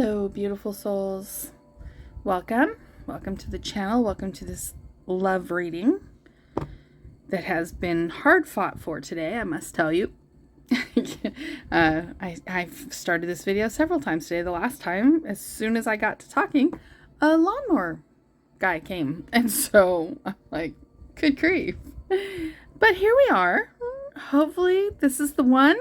Hello, beautiful souls. Welcome. Welcome to the channel. Welcome to this love reading that has been hard fought for today, I must tell you. I've started this video several times today. The last time, as soon as I got to talking, a lawnmower guy came. And so I'm like, good grief. But here we are. Hopefully this is the one.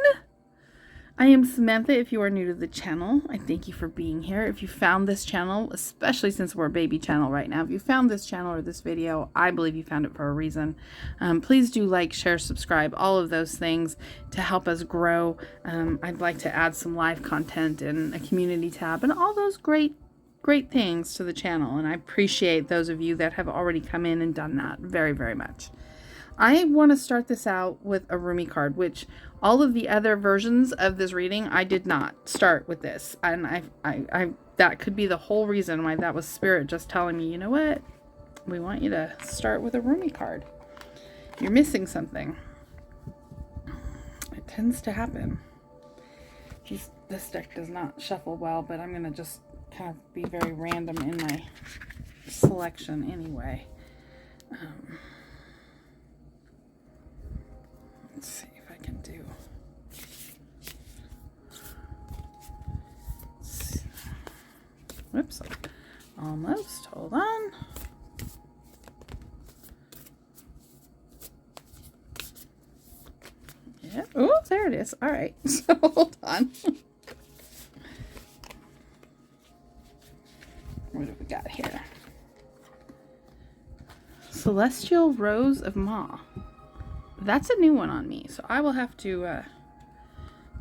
I am Samantha. If you are new to the channel, I thank you for being here. If you found this channel, especially since we're a baby channel right now, if you found this channel or this video, I believe you found it for a reason. Please do like, share, subscribe, all of those things to help us grow. I'd like to add some live content and a community tab and all those great things to the channel. And I appreciate those of you that have already come in and done that very, very much. I want to start this out with a Rumi card, which all of the other versions of this reading, I did not start with this. And I that could be the whole reason why that was Spirit just telling me, you know what? We want you to start with a Rumi card. You're missing something. It tends to happen. This deck does not shuffle well, but I'm going to just kind of be very random in my selection anyway. Let's see if I can do. Whoops. Almost. Hold on. Yeah. Oh, there it is. All right. So hold on. What do we got here? Celestial Rose of Ma. That's a new one on me, so I will have to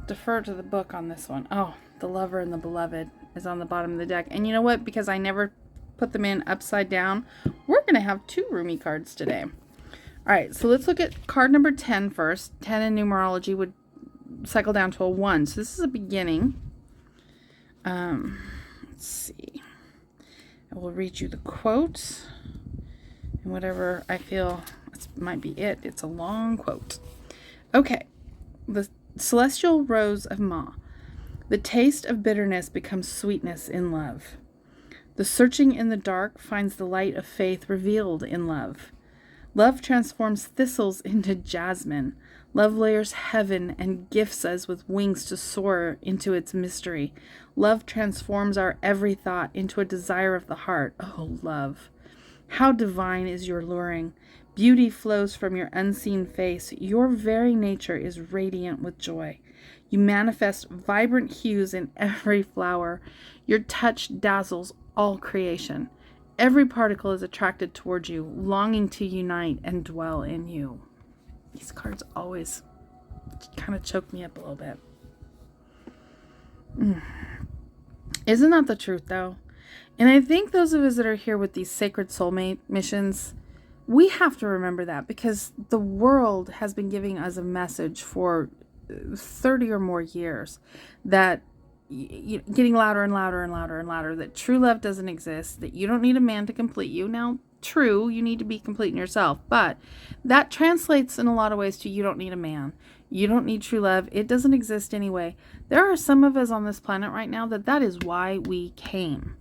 defer to the book on this one. Oh, the Lover and the Beloved is on the bottom of the deck. And you know what? Because I never put them in upside down, we're going to have two Rumi cards today. All right, so let's look at card number 10 first. 10 in numerology would cycle down to a 1. So this is a beginning. Let's see. I will read you the quote and whatever I feel might be it. It's a long quote. Okay. The Celestial Rose of Ma. The taste of bitterness becomes sweetness in love. The searching in the dark finds the light of faith revealed in love. Love transforms thistles into jasmine. Love layers heaven and gifts us with wings to soar into its mystery. Love transforms our every thought into a desire of the heart. Oh, love. How divine is your luring. Beauty flows from your unseen face. Your very nature is radiant with joy. You manifest vibrant hues in every flower. Your touch dazzles all creation. Every particle is attracted towards you, longing to unite and dwell in you. These cards always kind of choke me up a little bit. Isn't that the truth, though? And I think those of us that are here with these sacred soulmate missions, we have to remember that, because the world has been giving us a message for 30 or more years that getting louder and louder and louder and louder, that true love doesn't exist, that you don't need a man to complete you. Now, true, you need to be complete in yourself, but that translates in a lot of ways to you don't need a man. You don't need true love. It doesn't exist anyway. There are some of us on this planet right now that is why we came.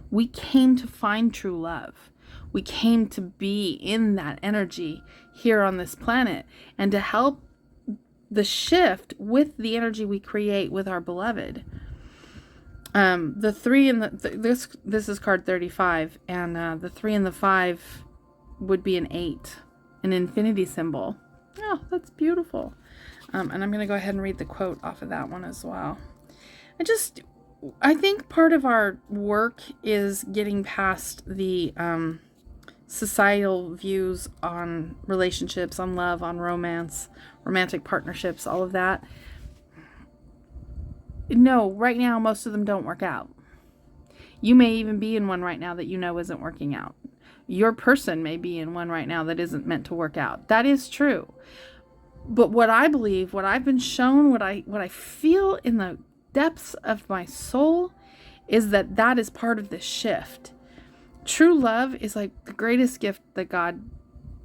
We came to find true love. We came to be in that energy here on this planet and to help the shift with the energy we create with our beloved. The 3 and this is card 35, and the 3 and the 5 would be an 8, an infinity symbol. Oh, that's beautiful. And I'm going to go ahead and read the quote off of that one as well. I think part of our work is getting past the societal views on relationships, on love, on romance, romantic partnerships, all of that. No, right now, most of them don't work out. You may even be in one right now that you know isn't working out. Your person may be in one right now that isn't meant to work out. That is true. But what I believe, what I've been shown, what I feel in the depths of my soul is that is part of this shift. True love is like the greatest gift that God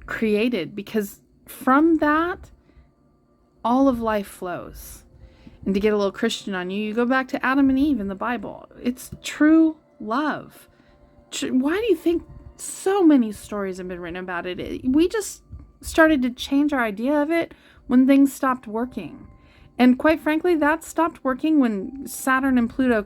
created, because from that, all of life flows. And to get a little Christian on you, you go back to Adam and Eve in the Bible. It's true love. Why do you think so many stories have been written about it? We just started to change our idea of it when things stopped working. And quite frankly, that stopped working when Saturn and Pluto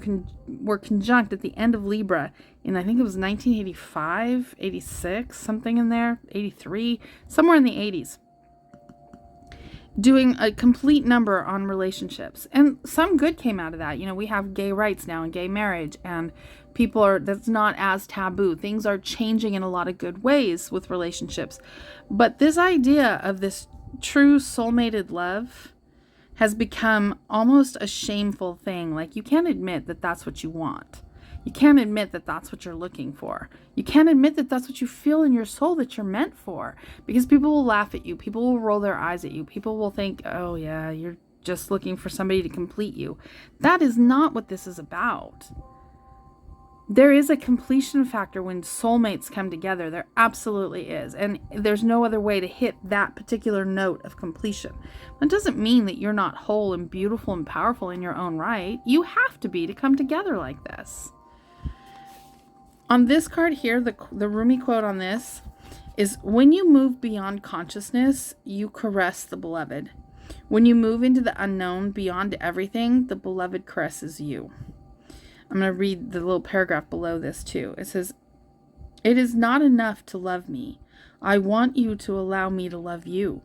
were conjunct at the end of Libra in, I think it was 1985, 86, something in there, 83, somewhere in the 80s. Doing a complete number on relationships. And some good came out of that. We have gay rights now and gay marriage, and that's not as taboo. Things are changing in a lot of good ways with relationships. But this idea of this true soulmated love has become almost a shameful thing. Like, you can't admit that that's what you want. You can't admit that that's what you're looking for. You can't admit that that's what you feel in your soul that you're meant for, because people will laugh at you. People will roll their eyes at you. People will think, oh yeah, you're just looking for somebody to complete you. That is not what this is about. There is a completion factor when soulmates come together. There absolutely is. And there's no other way to hit that particular note of completion. That doesn't mean that you're not whole and beautiful and powerful in your own right. You have to be to come together like this. On this card here, the Rumi quote on this is, when you move beyond consciousness, you caress the beloved. When you move into the unknown, beyond everything, the beloved caresses you. I'm going to read the little paragraph below this too. It says, it is not enough to love me. I want you to allow me to love you.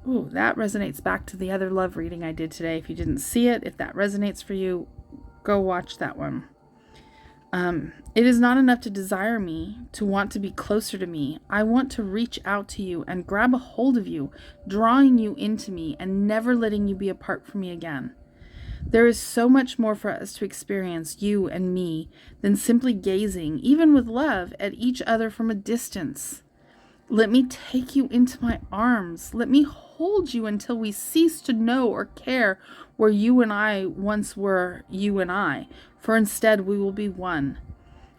Ooh, that resonates back to the other love reading I did today. If you didn't see it, if that resonates for you, go watch that one. It is not enough to desire me, to want to be closer to me. I want to reach out to you and grab a hold of you, drawing you into me and never letting you be apart from me again. There is so much more for us to experience, you and me, than simply gazing, even with love, at each other from a distance. Let me take you into my arms. Let me hold you until we cease to know or care where you and I once were you and I, for instead we will be one.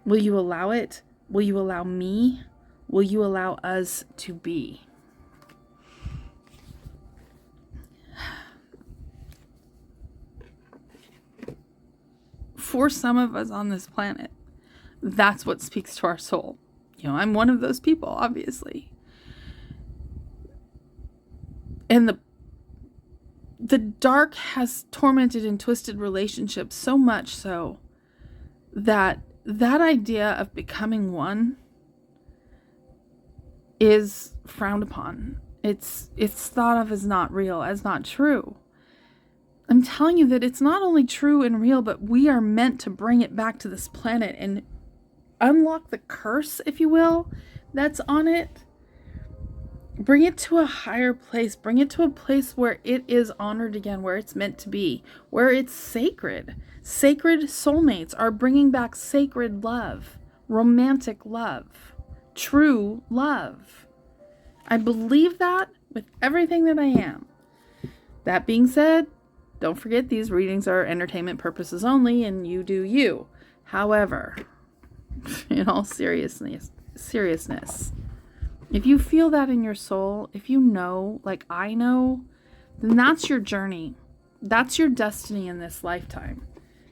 Will you allow it? Will you allow me? Will you allow us to be? For some of us on this planet, that's what speaks to our soul. I'm one of those people, obviously. And the dark has tormented and twisted relationships so much so that idea of becoming one is frowned upon. It's thought of as not real, as not true. I'm telling you that it's not only true and real, but we are meant to bring it back to this planet and unlock the curse, if you will, that's on it. Bring it to a higher place. Bring it to a place where it is honored again, where it's meant to be, where it's sacred. Sacred soulmates are bringing back sacred love, romantic love, true love. I believe that with everything that I am. That being said, don't forget these readings are entertainment purposes only, and you do you. However, in all seriousness, if you feel that in your soul, if you know, like I know, then that's your journey. That's your destiny in this lifetime,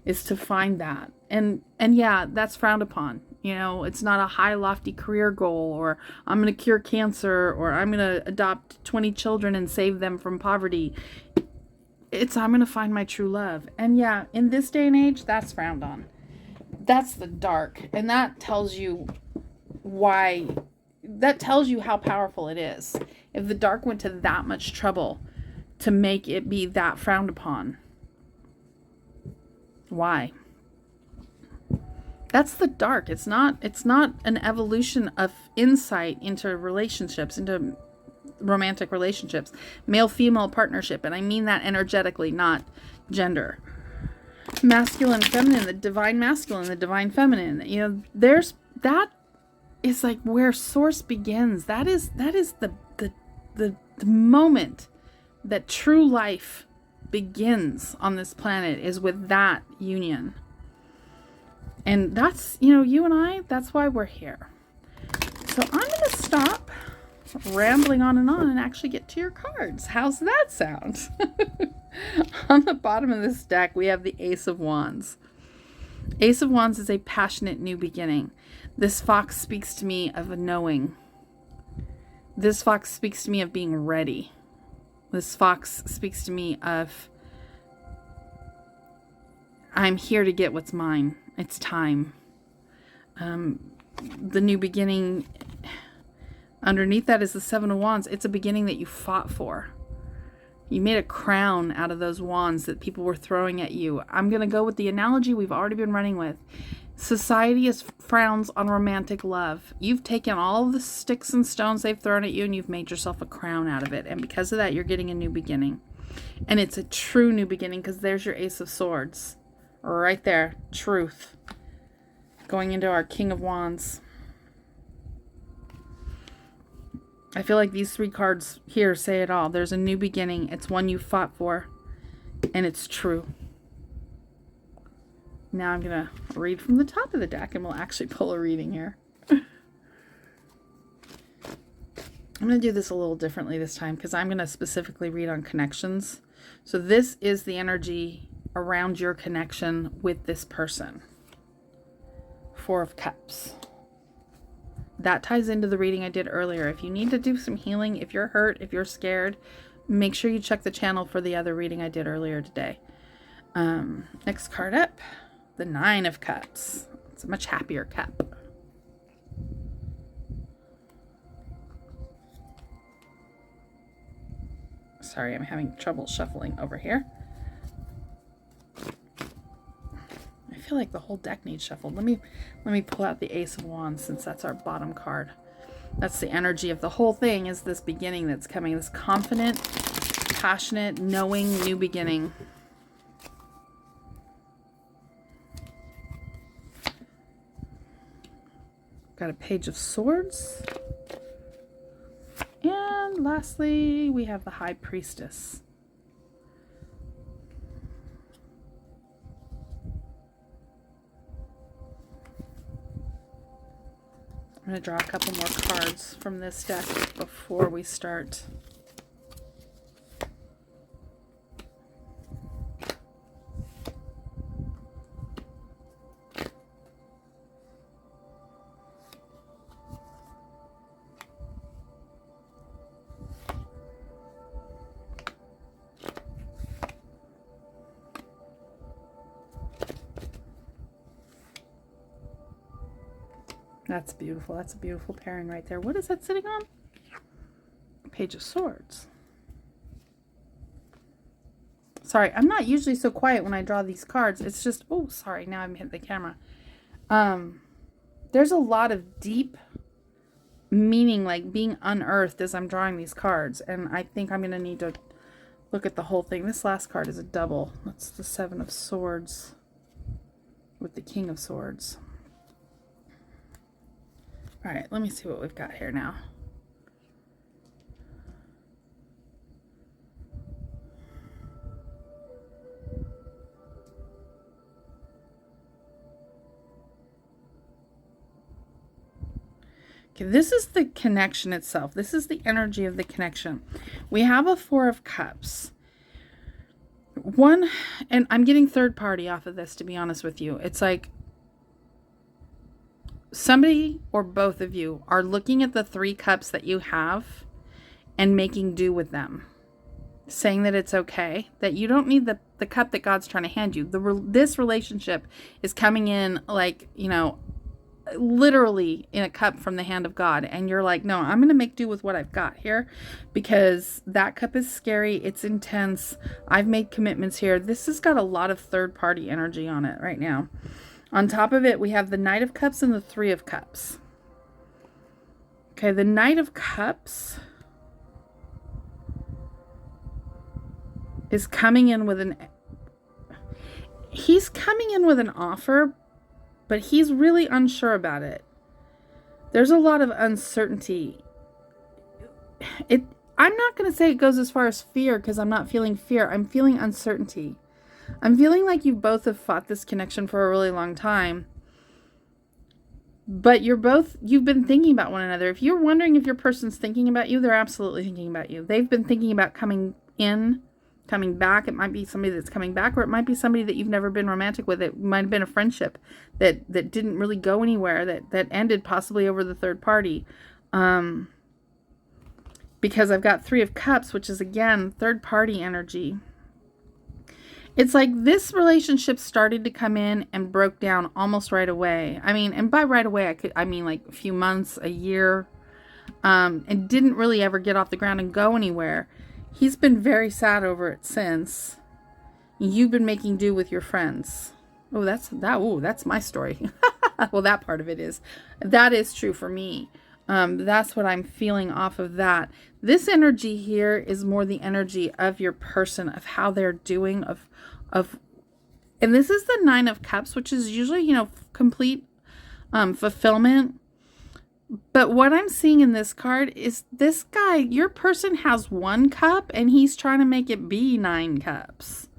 is to find that. And yeah, that's frowned upon. It's not a high, lofty career goal, or I'm going to cure cancer, or I'm going to adopt 20 children and save them from poverty. It's, I'm going to find my true love. And yeah, in this day and age, that's frowned on. That's the dark. And that tells you how powerful it is. If the dark went to that much trouble to make it be that frowned upon. Why? That's the dark. It's not an evolution of insight into relationships, into romantic relationships, male-female partnership, and I mean that energetically, not gender. Masculine, feminine, the divine masculine, the divine feminine. There's that is like where source begins. That is the moment that true life begins on this planet, is with that union. And that's, you and I, that's why we're here. So I'm going to stop rambling on and actually get to your cards. How's that sound? On the bottom of this deck, we have the Ace of Wands. Ace of Wands is a passionate new beginning. This fox speaks to me of a knowing. This fox speaks to me of being ready. This fox speaks to me of, I'm here to get what's mine. It's time. The new beginning, underneath that is the Seven of Wands. It's a beginning that you fought for. You made a crown out of those wands that people were throwing at you. I'm going to go with the analogy we've already been running with. Society frowns on romantic love. You've taken all the sticks and stones they've thrown at you and you've made yourself a crown out of it. And because of that, you're getting a new beginning. And it's a true new beginning because there's your Ace of Swords. Right there. Truth. Going into our King of Wands. I feel like these three cards here say it all. There's a new beginning. It's one you fought for. And it's true. Now I'm going to read from the top of the deck and we'll actually pull a reading here. I'm going to do this a little differently this time because I'm going to specifically read on connections. So this is the energy around your connection with this person. Four of Cups. That ties into the reading I did earlier. If you need to do some healing, if you're hurt, if you're scared, make sure you check the channel for the other reading I did earlier today. Next card up, the Nine of Cups. It's a much happier cup. Sorry, I'm having trouble shuffling over here. I feel like the whole deck needs shuffled. Let me pull out the Ace of Wands since that's our bottom card. That's the energy of the whole thing, is this beginning that's coming. This confident, passionate, knowing new beginning. Got a Page of Swords. And lastly, we have the High Priestess. I'm going to draw a couple more cards from this deck before we start. That's beautiful. That's a beautiful pairing right there. What is that sitting on? Page of Swords. Sorry, I'm not usually so quiet when I draw these cards. It's just, oh, sorry, now I'm hitting the camera. There's a lot of deep meaning, like being unearthed as I'm drawing these cards. And I think I'm going to need to look at the whole thing. This last card is a double. That's the Seven of Swords with the King of Swords. All right, let me see what we've got here now. Okay, this is the connection itself. This is the energy of the connection. We have a Four of Cups. One, and I'm getting third party off of this, to be honest with you. It's like somebody or both of you are looking at the three cups that you have and making do with them, saying that it's okay, that you don't need the cup that God's trying to hand you. This relationship is coming in like, you know, literally in a cup from the hand of God, and you're like, no, I'm going to make do with what I've got here because that cup is scary. It's intense. I've made commitments here. This has got a lot of third party energy on it right now. On top of it, we have the Knight of Cups and the Three of Cups. Okay, the Knight of Cups is coming in with he's coming in with an offer, but he's really unsure about it. There's a lot of uncertainty. I'm not going to say it goes as far as fear because I'm not feeling fear. I'm feeling uncertainty. I'm feeling like you both have fought this connection for a really long time. But you've been thinking about one another. If you're wondering if your person's thinking about you, they're absolutely thinking about you. They've been thinking about coming in coming back. It might be somebody that's coming back, or it might be somebody that you've never been romantic with. It might have been a friendship that didn't really go anywhere, that ended possibly over the third party. Because I've got 3 of Cups, which is, again, third party energy. It's like this relationship started to come in and broke down almost right away. I mean, and by right away, I mean like a few months, a year, and didn't really ever get off the ground and go anywhere. He's been very sad over it since. You've been making do with your friends. Oh, that's my story. Well, that part of it is. That is true for me. That's what I'm feeling off of that. This energy here is more the energy of your person, of how they're doing, and this is the 9 of Cups, which is usually, complete fulfillment. But what I'm seeing in this card is this guy, your person has 1 cup and he's trying to make it be 9 cups.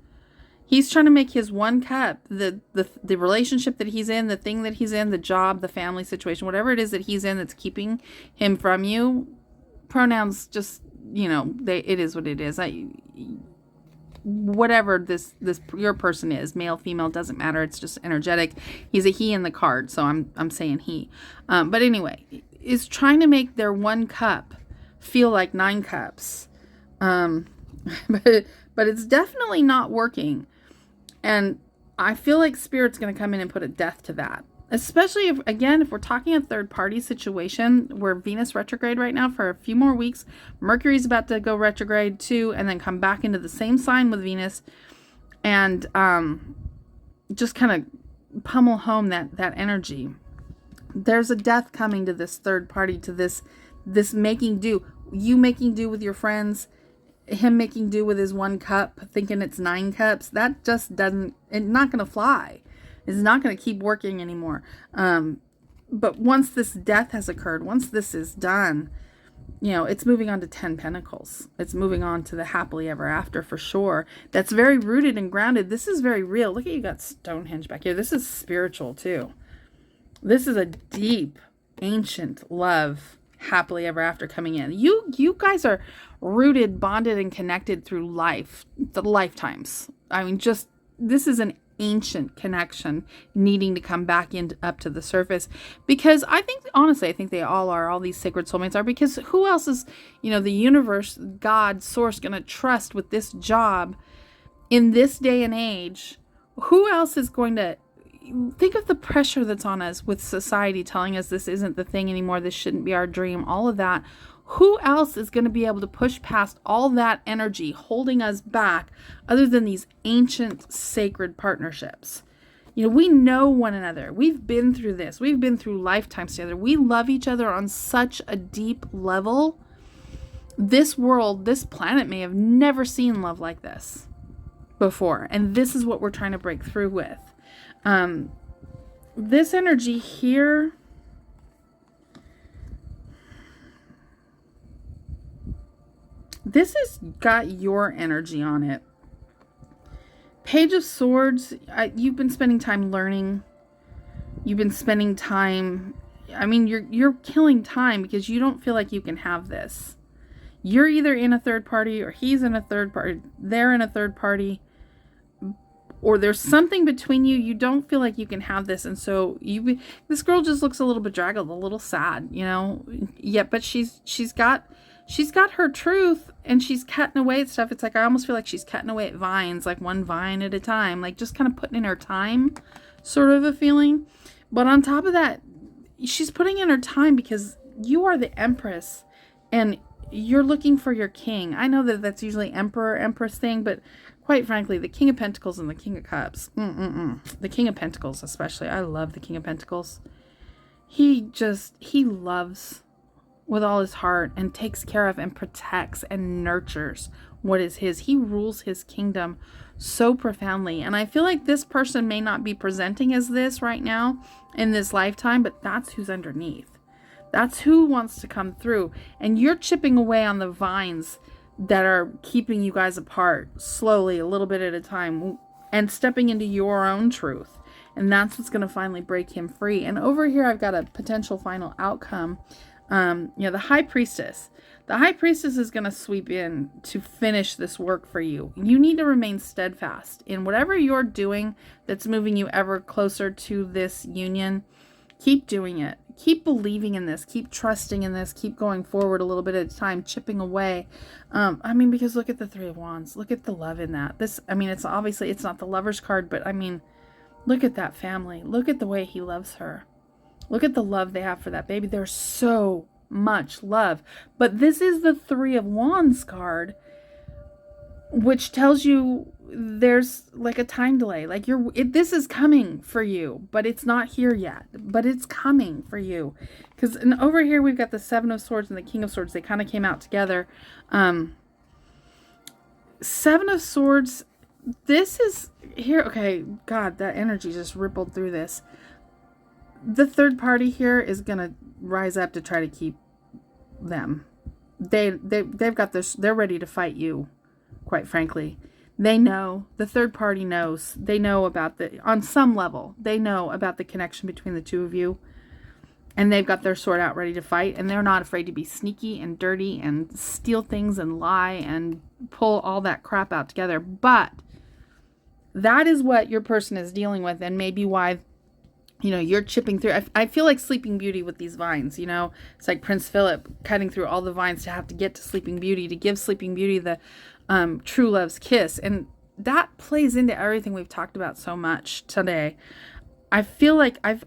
He's trying to make his 1 cup, the relationship that he's in, the thing that he's in, the job, the family situation, whatever it is that he's in that's keeping him from you. Pronouns just, it is what it is. Whatever this your person is, male, female, doesn't matter. It's just energetic. He's a he in the card, so I'm saying he. But anyway, is trying to make their 1 cup feel like 9 cups. But it's definitely not working. And I feel like Spirit's going to come in and put a death to that. Especially if we're talking a third party situation where Venus retrograde right now for a few more weeks. Mercury's about to go retrograde too, and then come back into the same sign with Venus, and just kind of pummel home that energy. There's a death coming to this third party, to this making do. You making do with your friends, him making do with his 1 cup, thinking it's 9 cups. That just doesn't. It's not going to fly. It's not going to keep working anymore. But once this death has occurred, once this is done, it's moving on to 10 Pentacles. It's moving on to the happily ever after for sure. That's very rooted and grounded. This is very real. Look at you got Stonehenge back here. This is spiritual too. This is a deep, ancient love, happily ever after coming in. You guys are rooted, bonded, and connected through life, the lifetimes. I mean, this is an ancient connection needing to come back up to the surface, because I think they all these sacred soulmates are, because who else is, the universe, God, source, going to trust with this job in this day and age? Who else is going to think of the pressure that's on us with society telling us this isn't the thing anymore, this shouldn't be our dream, all of that? Who else is going to be able to push past all that energy holding us back other than these ancient sacred partnerships? We know one another. We've been through this. We've been through lifetimes together. We love each other on such a deep level. This world, this planet may have never seen love like this before. And this is what we're trying to break through with. This energy here, this has got your energy on it. Page of Swords, you've been spending time learning. You've been spending time, you're killing time because you don't feel like you can have this. You're either in a third party, or he's in a third party, they're in a third party, or there's something between you. You don't feel like you can have this. And so this girl just looks a little bedraggled, a little sad, Yeah, but she's got her truth, and she's cutting away at stuff. It's like, I almost feel like she's cutting away at vines, like one vine at a time, like just kind of putting in her time, sort of a feeling. But on top of that, she's putting in her time because you are the Empress and you're looking for your king. I know that that's usually Emperor, Empress thing, but quite frankly, the King of Pentacles and the King of Cups, the King of Pentacles especially, I love the King of Pentacles. He loves with all his heart and takes care of and protects and nurtures what is his. He rules his kingdom so profoundly. And I feel like this person may not be presenting as this right now in this lifetime, but that's who's underneath. That's who wants to come through. And you're chipping away on the vines that are keeping you guys apart slowly, a little bit at a time, and stepping into your own truth. And that's what's going to finally break him free. And over here, I've got a potential final outcome. The high priestess. The high priestess is going to sweep in to finish this work for you. You need to remain steadfast in whatever you're doing that's moving you ever closer to this union. Keep doing it. Keep believing in this. Keep trusting in this. Keep going forward a little bit at a time, chipping away. Because look at the Three of Wands. Look at the love in that. It's obviously, it's not the Lover's card, but look at that family. Look at the way he loves her. Look at the love they have for that baby. There's so much love. But this is the Three of Wands card, which tells you there's like a time delay. Like this is coming for you, but it's not here yet. But it's coming for you. Because over here we've got the Seven of Swords and the King of Swords. They kind of came out together. Seven of Swords. This is here. Okay, God, that energy just rippled through this. The third party here is gonna rise up to try to keep them. They've got this. They're ready to fight you. Quite frankly, they know. The third party knows. They know about on some level. They know about the connection between the two of you, and they've got their sword out ready to fight. And they're not afraid to be sneaky and dirty and steal things and lie and pull all that crap out together. But that is what your person is dealing with, and maybe why. You're chipping through. I feel like Sleeping Beauty with these vines, It's like Prince Philip cutting through all the vines to have to get to Sleeping Beauty, to give Sleeping Beauty the true love's kiss. And that plays into everything we've talked about so much today. I feel like I've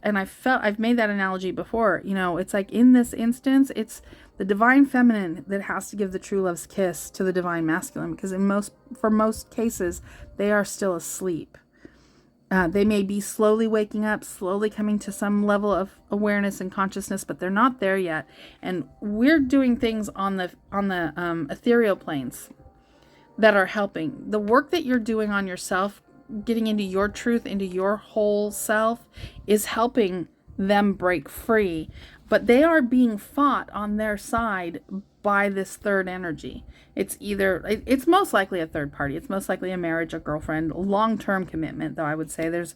made that analogy before. It's like in this instance, it's the divine feminine that has to give the true love's kiss to the divine masculine, because for most cases, they are still asleep. They may be slowly waking up, slowly coming to some level of awareness and consciousness, but they're not there yet. And we're doing things on the ethereal planes that are helping. The work that you're doing on yourself, getting into your truth, into your whole self, is helping them break free. But they are being fought on their side by this third energy. It's most likely a third party. It's most likely a marriage, a girlfriend, long-term commitment, though I would say there's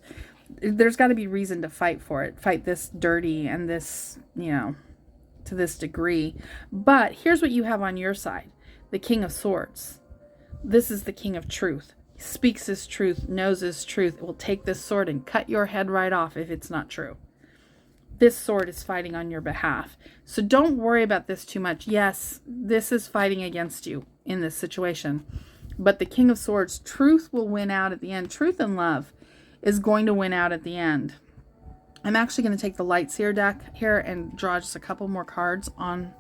got to be reason to fight for it. Fight this dirty and this, to this degree. But here's what you have on your side. The King of Swords. This is the King of Truth. He speaks his truth, knows his truth. It will take this sword and cut your head right off if it's not true. This sword is fighting on your behalf. So don't worry about this too much. Yes, this is fighting against you in this situation. But the King of Swords, truth will win out at the end. Truth and love is going to win out at the end. I'm actually going to take the Light Seer deck here and draw just a couple more cards on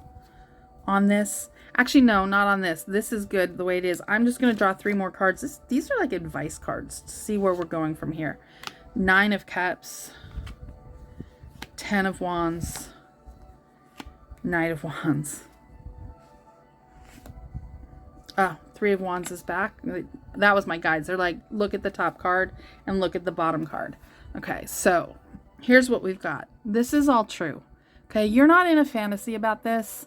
this. Actually, no, not on this. This is good the way it is. I'm just going to draw 3 more cards. These are like advice cards to see where we're going from here. 9 of Cups. 10 of Wands, Knight of Wands. 3 of Wands is back. That was my guides. They're like, look at the top card and look at the bottom card. Okay, so here's what we've got. This is all true. Okay, you're not in a fantasy about this.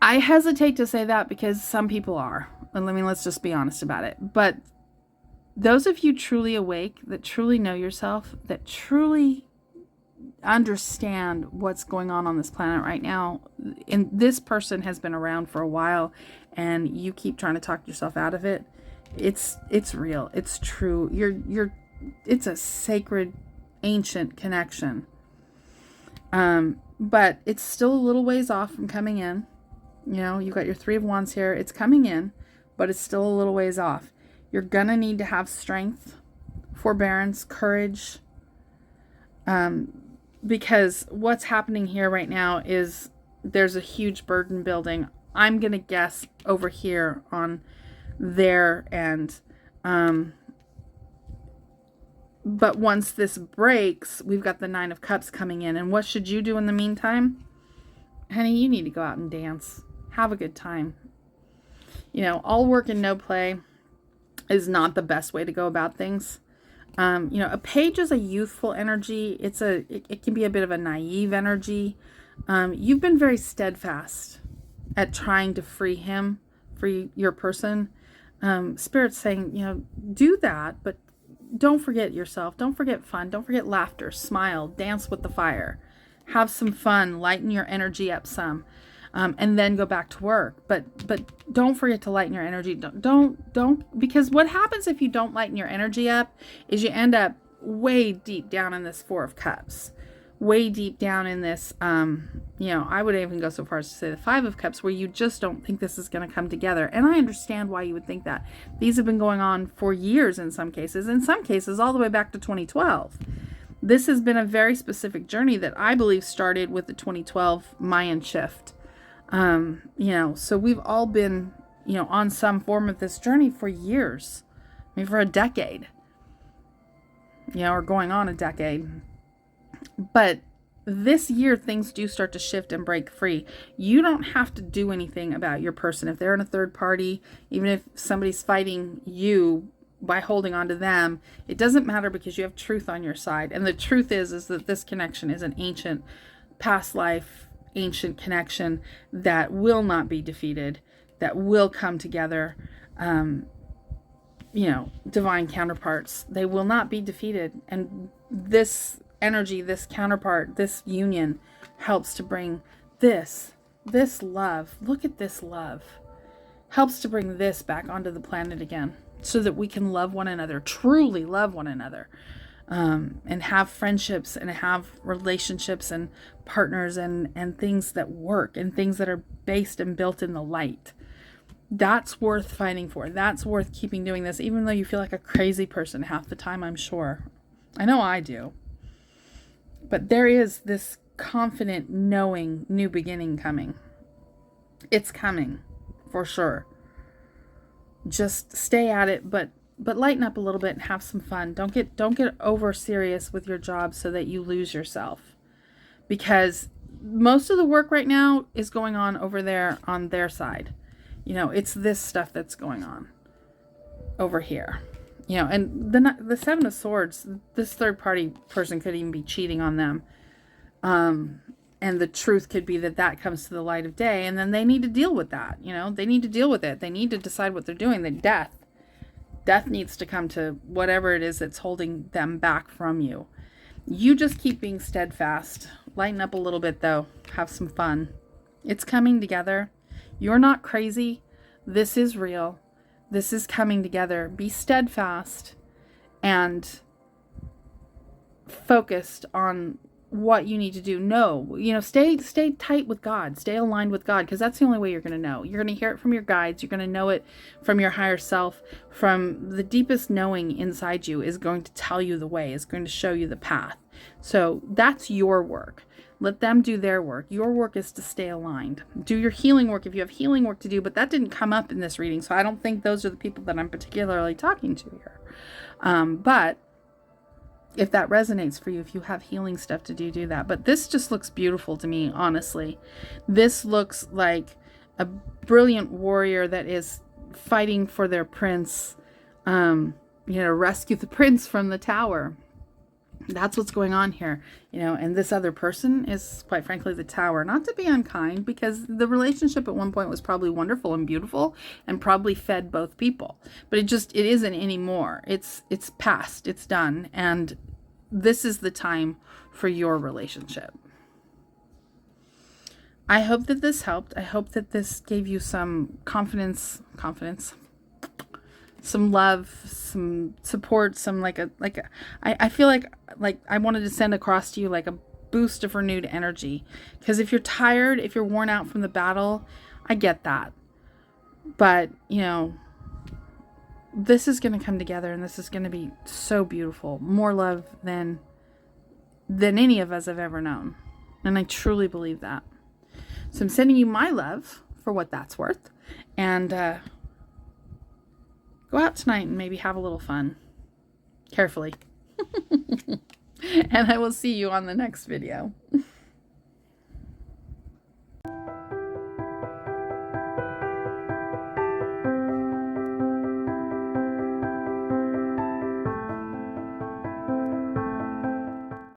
I hesitate to say that because some people are. And let's just be honest about it. But those of you truly awake, that truly know yourself, that truly understand what's going on this planet right now, and this person has been around for a while, and you keep trying to talk yourself out of it. It's real. It's true. It's a sacred, ancient connection. But it's still a little ways off from coming in. You've got your 3 of Wands here. It's coming in, but it's still a little ways off. You're gonna need to have strength, forbearance, courage, because what's happening here right now is there's a huge burden building. I'm going to guess over here on their end. But once this breaks, we've got the 9 of Cups coming in. And what should you do in the meantime? Honey, you need to go out and dance. Have a good time. All work and no play is not the best way to go about things. A page is a youthful energy. It can be a bit of a naive energy. You've been very steadfast at trying to free your person. Spirit's saying, do that, but don't forget yourself. Don't forget fun. Don't forget laughter, smile, dance with the fire. Have some fun, lighten your energy up some, and then go back to work. But don't forget to lighten your energy. Don't, because what happens if you don't lighten your energy up is you end up way deep down in this Four of Cups, way deep down in this, I would even go so far as to say the Five of Cups, where you just don't think this is going to come together. And I understand why you would think that. These have been going on for years in some cases all the way back to 2012. This has been a very specific journey that I believe started with the 2012 Mayan shift. So we've all been, on some form of this journey for years. I mean, for a decade, or going on a decade. But this year, things do start to shift and break free. You don't have to do anything about your person. If they're in a third party, even if somebody's fighting you by holding on to them, it doesn't matter, because you have truth on your side. And the truth is that this connection is an ancient, past life, ancient connection that will not be defeated, that will come together. Divine counterparts, they will not be defeated. And this energy, this counterpart, this union helps to bring this love. Look at this love. Helps to bring this back onto the planet again, so that we can love one another, truly love one another, and have friendships and have relationships and partners and things that work and things that are based and built in the light. That's worth fighting for. That's worth keeping doing this, even though you feel like a crazy person half the time, I'm sure. I know I do. But there is this confident, knowing new beginning coming. It's coming, for sure. Just stay at it, but lighten up a little bit and have some fun. Don't get over serious with your job so that you lose yourself. Because most of the work right now is going on over there on their side. It's this stuff that's going on over here. And the Seven of Swords, this third party person could even be cheating on them. And the truth could be that comes to the light of day, and then they need to deal with that. They need to deal with it. They need to decide what they're doing. Death needs to come to whatever it is that's holding them back from you. You just keep being steadfast. Lighten up a little bit though. Have some fun. It's coming together. You're not crazy. This is real. This is coming together. Be steadfast and focused on what you need to do. Stay tight with God. Stay aligned with God, because that's the only way you're going to know. You're going to hear it from your guides. You're going to know it from your higher self. From the deepest knowing inside you is going to tell you the way, is going to show you the path. So that's your work. Let them do their work. Your work is to stay aligned. Do your healing work if you have healing work to do, but that didn't come up in this reading, so I don't think those are the people that I'm particularly talking to here. But if that resonates for you, if you have healing stuff to do, do that. But this just looks beautiful to me, honestly. This looks like a brilliant warrior that is fighting for their prince, rescue the prince from the tower. That's what's going on here, and this other person is, quite frankly, the tower. Not to be unkind, because the relationship at one point was probably wonderful and beautiful and probably fed both people, but it isn't anymore. It's past, it's done. And this is the time for your relationship. I hope that this helped. I hope that this gave you some confidence, some love, some support, some I feel like I wanted to send across to you like a boost of renewed energy. Because if you're tired, if you're worn out from the battle, I get that. But, this is going to come together, and this is going to be so beautiful. More love than any of us have ever known. And I truly believe that. So I'm sending you my love for what that's worth. And go out tonight and maybe have a little fun. Carefully. And I will see you on the next video.